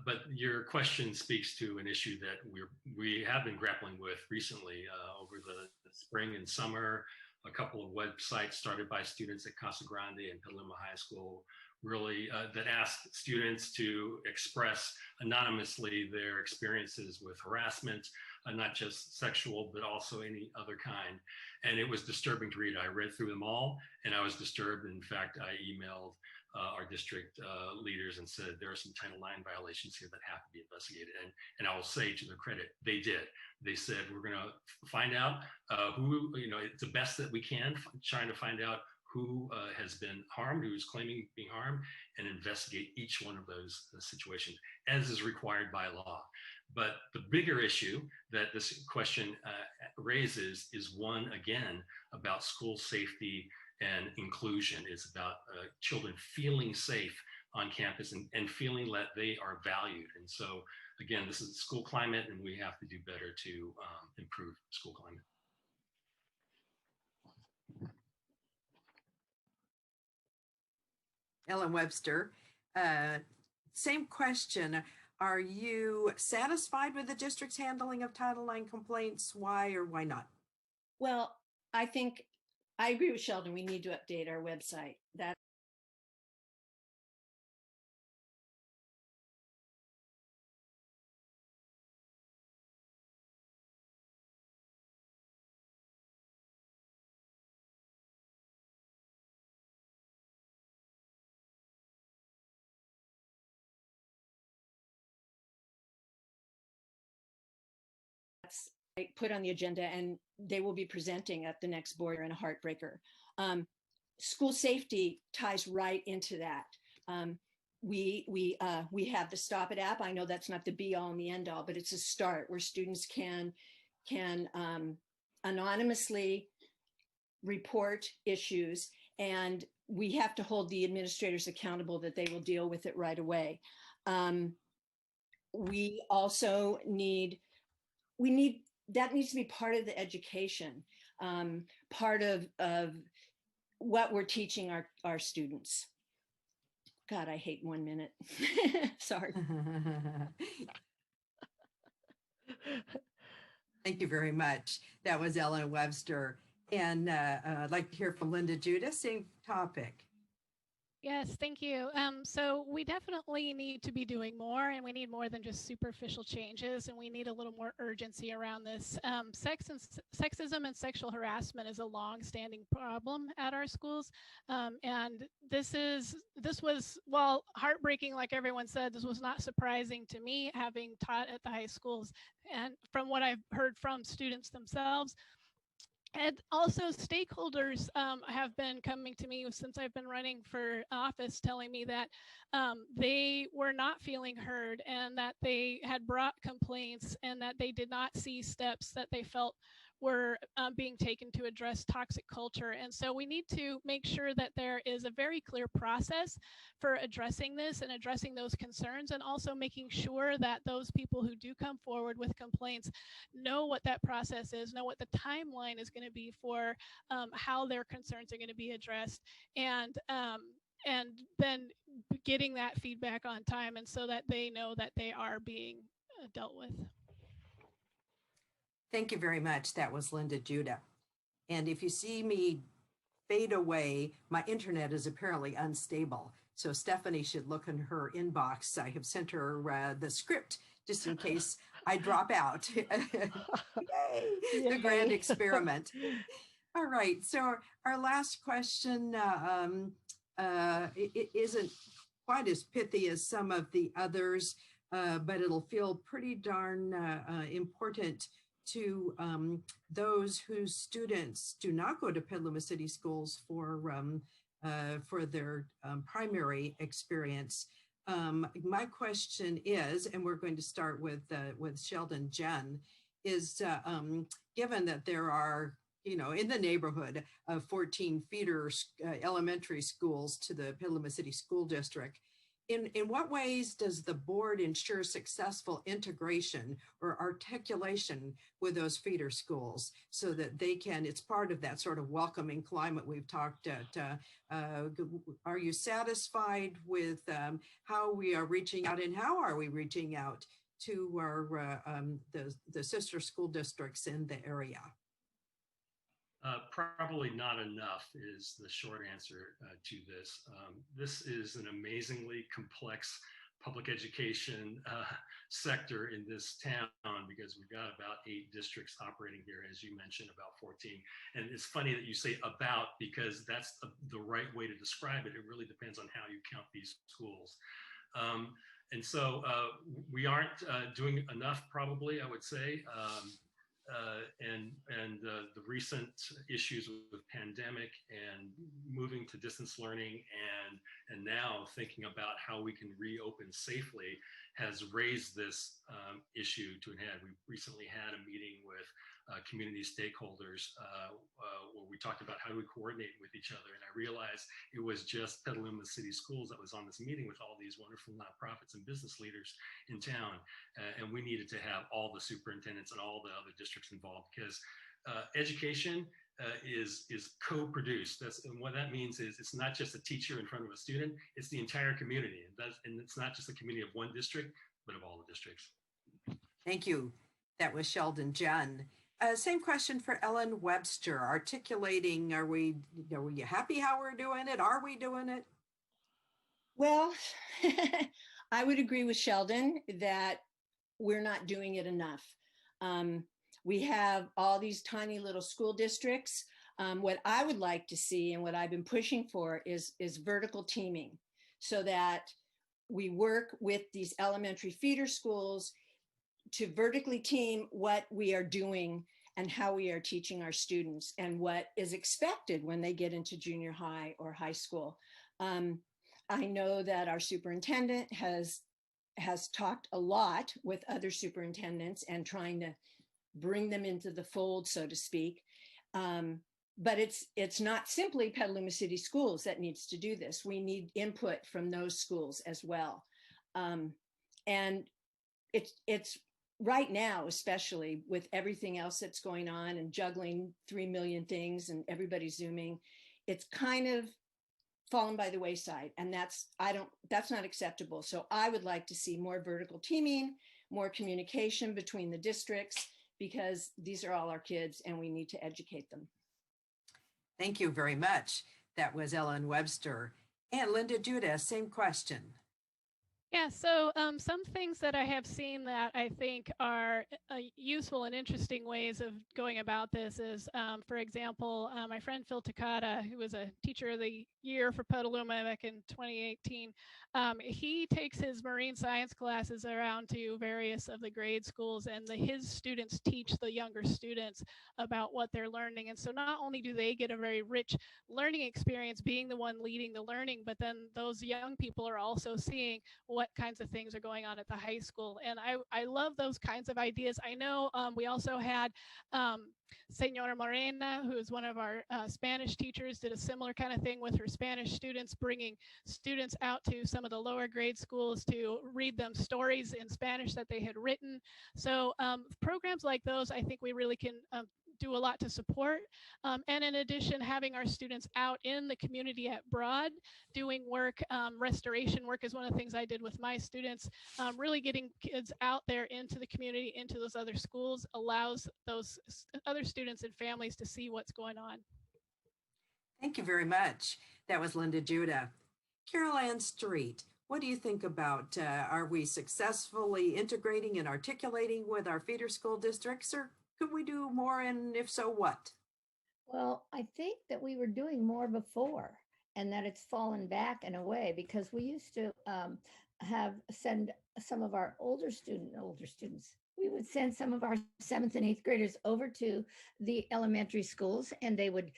But your question speaks to an issue that we have been grappling with recently over the spring and summer. A couple of websites started by students at Casa Grande and Petaluma High School really that asked students to express anonymously their experiences with harassment, not just sexual, but also any other kind. And it was disturbing to read. I read through them all and I was disturbed. In fact, I emailed our district leaders and said, there are some Title IX violations here that have to be investigated. And I will say to their credit, they did. They said, we're going to find out who, it's the best that we can, trying to find out who has been harmed, who is claiming being harmed, and investigate each one of those situations as is required by law. But the bigger issue that this question raises is one, again, about school safety and inclusion. Is about children feeling safe on campus and feeling that they are valued. And so, again, this is school climate, and we have to do better to improve school climate. Ellen Webster, same question. Are you satisfied with the district's handling of Title IX complaints? Why or why not? Well, I think I agree with Sheldon. We need to update our website. That's put on the agenda, and they will be presenting at the next board and a heartbreaker. School safety ties right into that. We have the Stop It app. I know that's not the be all and the end all, but it's a start where students can anonymously report issues, and we have to hold the administrators accountable that they will deal with it right away. We also need that needs to be part of the education, part of what we're teaching our students. God, I hate 1 minute. Sorry. Thank you very much. That was Ellen Webster. And I'd like to hear from Linda Judah, same topic. Yes, thank you. So we definitely need to be doing more, and we need more than just superficial changes, and we need a little more urgency around this. Sexism and sexual harassment is a long-standing problem at our schools, and this was, while heartbreaking, like everyone said, this was not surprising to me, having taught at the high schools, and from what I've heard from students themselves. And also stakeholders have been coming to me since I've been running for office, telling me that they were not feeling heard, and that they had brought complaints, and that they did not see steps that they felt were being taken to address toxic culture. And so we need to make sure that there is a very clear process for addressing this and addressing those concerns, and also making sure that those people who do come forward with complaints know what that process is, know what the timeline is going to be for how their concerns are going to be addressed, and then getting that feedback on time, and so that they know that they are being dealt with. Thank you very much. That was Linda Judah. And if you see me fade away, my internet is apparently unstable. So Stephanie should look in her inbox. I have sent her the script just in case I drop out. Yay! The grand experiment. All right. So our last question it isn't quite as pithy as some of the others, but it'll feel pretty darn important to those whose students do not go to Petaluma City Schools for their primary experience. My question is, and we're going to start with Sheldon Jen, is given that there are, in the neighborhood of 14 feeder elementary schools to the Petaluma City School District, in what ways does the board ensure successful integration or articulation with those feeder schools so that they can, it's part of that sort of welcoming climate we've talked at. Are you satisfied with how we are reaching out, and how are we reaching out to our the sister school districts in the area? Probably not enough is the short answer to this. This is an amazingly complex public education sector in this town, because we've got about 8 districts operating here, as you mentioned, about 14. And it's funny that you say about, because that's the right way to describe it. It really depends on how you count these schools. And so we aren't doing enough, probably, I would say. And the recent issues with pandemic and moving to distance learning, and now thinking about how we can reopen safely, has raised this issue to an head. We recently had a meeting with community stakeholders where we talked about how do we coordinate with each other. And I realized it was just Petaluma City Schools that was on this meeting with all these wonderful nonprofits and business leaders in town. And we needed to have all the superintendents and all the other districts involved, because education is co-produced. And what that means is it's not just a teacher in front of a student, it's the entire community. And it's not just the community of one district, but of all the districts. Thank you. That was Sheldon Junn. Same question for Ellen Webster, articulating, are we happy how we're doing it? Are we doing it? Well, I would agree with Sheldon that we're not doing it enough. We have all these tiny little school districts. What I would like to see, and what I've been pushing for, is vertical teaming, so that we work with these elementary feeder schools to vertically team what we are doing and how we are teaching our students and what is expected when they get into junior high or high school. I know that our superintendent has talked a lot with other superintendents and trying to bring them into the fold, so to speak. But it's not simply Petaluma City Schools that needs to do this. We need input from those schools as well. And it's right now, especially with everything else that's going on and juggling 3 million things and everybody Zooming, it's kind of fallen by the wayside. And that's not acceptable. So I would like to see more vertical teaming, more communication between the districts, because these are all our kids and we need to educate them. Thank you very much. That was Ellen Webster. And Linda Judah, same question. Yeah, so some things that I have seen that I think are useful and interesting ways of going about this is, for example, my friend Phil Takata, who was a teacher of the year for Petaluma back in 2018, he takes his marine science classes around to various of the grade schools, and his students teach the younger students about what they're learning. And so not only do they get a very rich learning experience being the one leading the learning, but then those young people are also seeing what kinds of things are going on at the high school. And I love those kinds of ideas. I know we also had Senora Morena, who is one of our Spanish teachers, did a similar kind of thing with her Spanish students, bringing students out to some of the lower grade schools to read them stories in Spanish that they had written. So programs like those, I think we really can do a lot to support. And in addition, having our students out in the community at Broad doing work, restoration work is one of the things I did with my students. Really getting kids out there into the community, into those other schools, allows those other students and families to see what's going on. Thank you very much. That was Linda Judah. Carol Ann Street, what do you think about, are we successfully integrating and articulating with our feeder school districts, or could we do more, and if so, what? Well, I think that we were doing more before, and that it's fallen back in a way, because we used to send some of our older students. We would send some of our 7th and 8th graders over to the elementary schools, and they would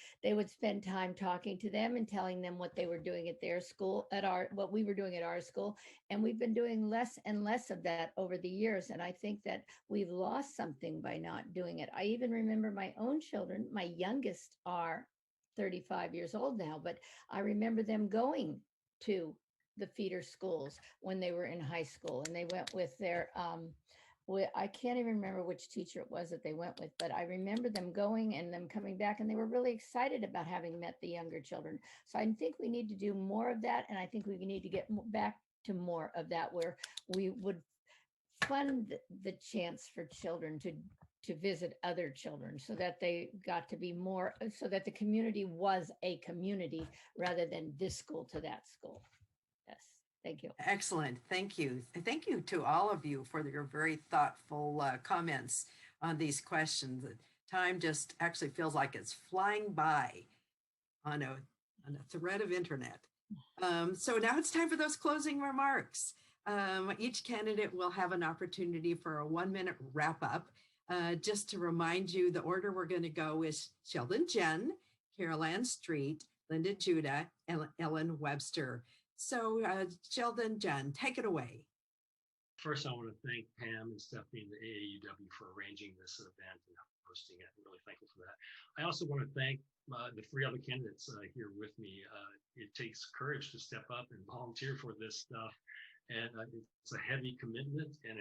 spend time talking to them and telling them what they were doing at their school, what we were doing at our school. And we've been doing less and less of that over the years. And I think that we've lost something by not doing it. I even remember my own children. My youngest are 35 years old now, but I remember them going to the feeder schools when they were in high school, and they went with their I can't even remember which teacher it was that they went with, but I remember them going and them coming back, and they were really excited about having met the younger children. So I think we need to do more of that. And I think we need to get back to more of that, where we would fund the chance for children to visit other children so that they got to be more, so that the community was a community rather than this school to that school. Yes, thank you. Excellent. Thank you. And thank you to all of you for your very thoughtful comments on these questions. The time just actually feels like it's flying by on a thread of internet. So now it's time for those closing remarks. Each candidate will have an opportunity for a 1-minute wrap up. Just to remind you, the order we're going to go is Sheldon Jen, Carol Ann Street, Linda Judah, and Ellen Webster. So Sheldon Jen, take it away. First, I want to thank Pam and Stephanie and the AAUW for arranging this event and hosting it. I'm really thankful for that. I also want to thank the 3 other candidates here with me. It takes courage to step up and volunteer for this stuff. And it's a heavy commitment, and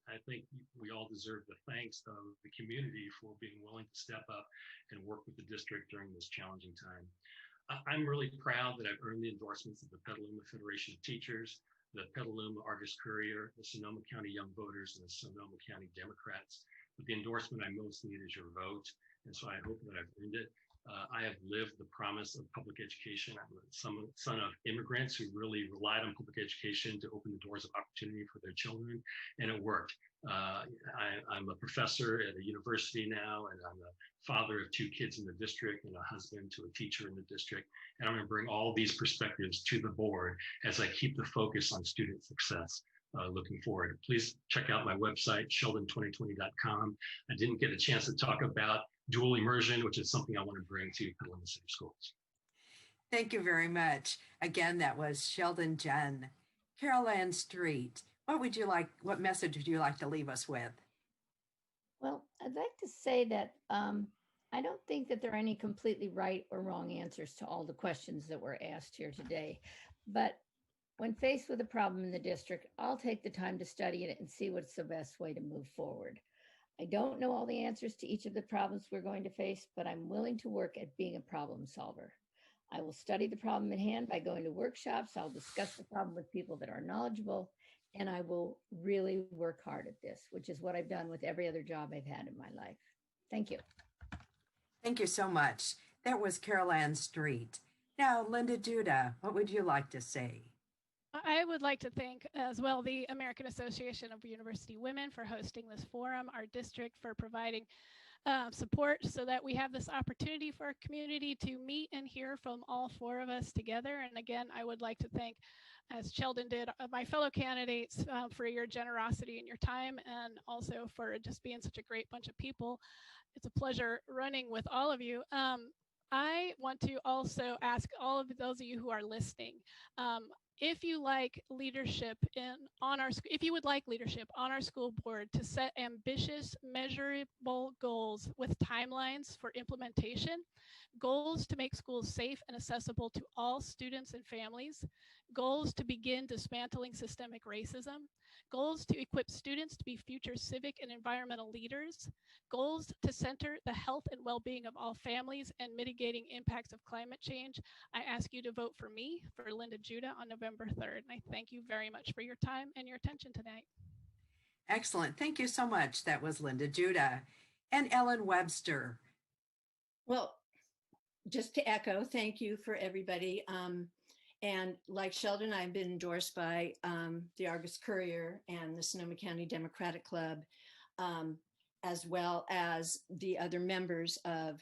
I think we all deserve the thanks of the community for being willing to step up and work with the district during this challenging time. I'm really proud that I've earned the endorsements of the Petaluma Federation of Teachers, the Petaluma Argus-Courier, the Sonoma County Young Voters, and the Sonoma County Democrats. But the endorsement I most need is your vote, and so I hope that I've earned it. I have lived the promise of public education. I'm a son of immigrants who really relied on public education to open the doors of opportunity for their children, and it worked. I'm a professor at a university now, and I'm a father of 2 kids in the district and a husband to a teacher in the district. And I'm going to bring all these perspectives to the board as I keep the focus on student success. Looking forward. Please check out my website, sheldon2020.com. I didn't get a chance to talk about dual immersion, which is something I want to bring to Petaluma City Schools. Thank you very much. Again, that was Sheldon Jen. Carol Ann Street, what message would you like to leave us with? Well, I'd like to say that I don't think that there are any completely right or wrong answers to all the questions that were asked here today. But when faced with a problem in the district, I'll take the time to study it and see what's the best way to move forward. I don't know all the answers to each of the problems we're going to face, but I'm willing to work at being a problem solver. I will study the problem at hand by going to workshops. I'll discuss the problem with people that are knowledgeable, and I will really work hard at this, which is what I've done with every other job I've had in my life. Thank you. Thank you so much. That was Carol Ann Street. Now, Linda Judah, what would you like to say? I would like to thank as well the American Association of University Women for hosting this forum, our district for providing support so that we have this opportunity for our community to meet and hear from all 4 of us together. And again, I would like to thank, as Sheldon did, my fellow candidates for your generosity and your time, and also for just being such a great bunch of people. It's a pleasure running with all of you. I want to also ask all of those of you who are listening, if you like leadership if you would like leadership on our school board to set ambitious, measurable goals with timelines for implementation, goals to make schools safe and accessible to all students and families, goals to begin dismantling systemic racism, goals to equip students to be future civic and environmental leaders, goals to center the health and well-being of all families and mitigating impacts of climate change, I ask you to vote for me, for Linda Judah, on November 3rd. And I thank you very much for your time and your attention tonight. Excellent. Thank you so much. That was Linda Judah. And Ellen Webster. Well, just to echo, thank you for everybody. And like Sheldon, I've been endorsed by the Argus Courier and the Sonoma County Democratic Club, as well as the other members of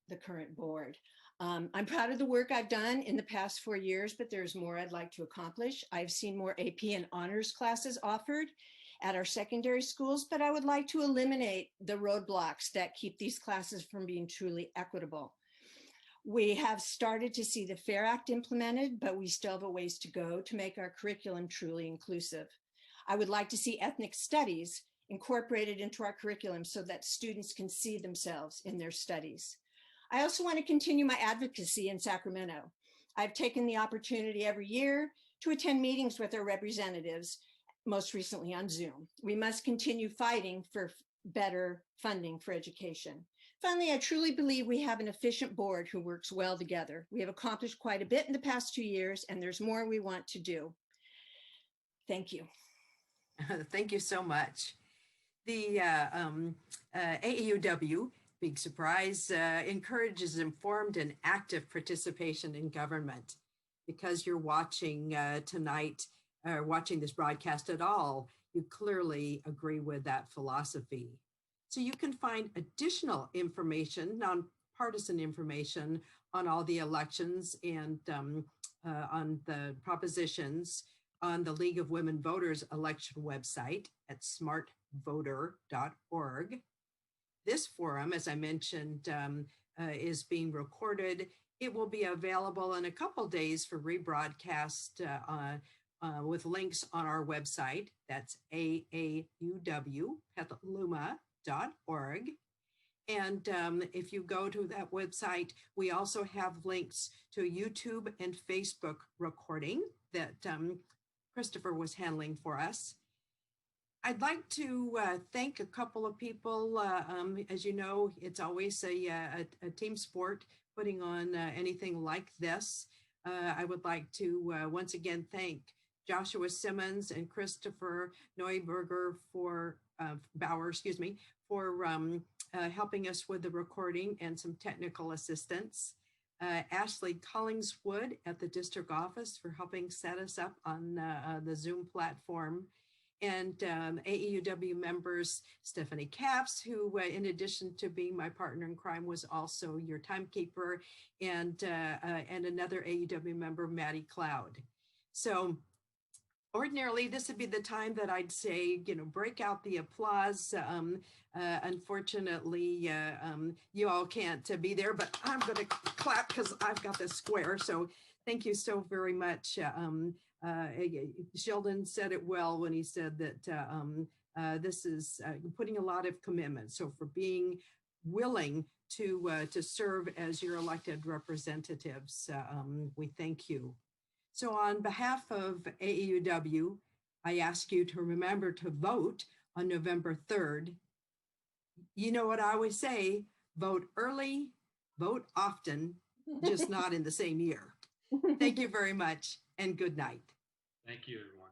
the current board. I'm proud of the work I've done in the past 4 years, but there's more I'd like to accomplish. I've seen more AP and honors classes offered at our secondary schools, but I would like to eliminate the roadblocks that keep these classes from being truly equitable. We have started to see the FAIR Act implemented, but we still have a ways to go to make our curriculum truly inclusive. I would like to see ethnic studies incorporated into our curriculum so that students can see themselves in their studies. I also want to continue my advocacy in Sacramento. I've taken the opportunity every year to attend meetings with our representatives, most recently on Zoom. We must continue fighting for better funding for education. Finally, I truly believe we have an efficient board who works well together. We have accomplished quite a bit in the past 2 years, and there's more we want to do. Thank you. Thank you so much. The AAUW, big surprise, encourages informed and active participation in government. Because you're watching tonight, or watching this broadcast at all, you clearly agree with that philosophy. So you can find additional information, nonpartisan information on all the elections and on the propositions on the League of Women Voters election website at smartvoter.org. This forum, as I mentioned, is being recorded. It will be available in a couple days for rebroadcast with links on our website. That's AAUW.Petaluma.org. And if you go to that website, we also have links to YouTube and Facebook recording that Christopher was handling for us. I'd like to thank a couple of people. As you know, it's always a team sport putting on anything like this. I would like to once again thank Joshua Simmons and Christopher Neuberger for helping us with the recording and some technical assistance. Ashley Collingswood at the district office for helping set us up on the Zoom platform. And AAUW members, Stephanie Capps, who in addition to being my partner in crime was also your timekeeper, and another AAUW member, Maddie Cloud. So ordinarily, this would be the time that I'd say, break out the applause. Unfortunately, you all can't be there, but I'm going to clap because I've got this square. So thank you so very much. Sheldon said it well when he said that this is putting a lot of commitment. So for being willing to serve as your elected representatives, we thank you. So on behalf of AAUW, I ask you to remember to vote on November 3rd. You know what I always say, vote early, vote often, just not in the same year. Thank you very much and good night. Thank you, everyone.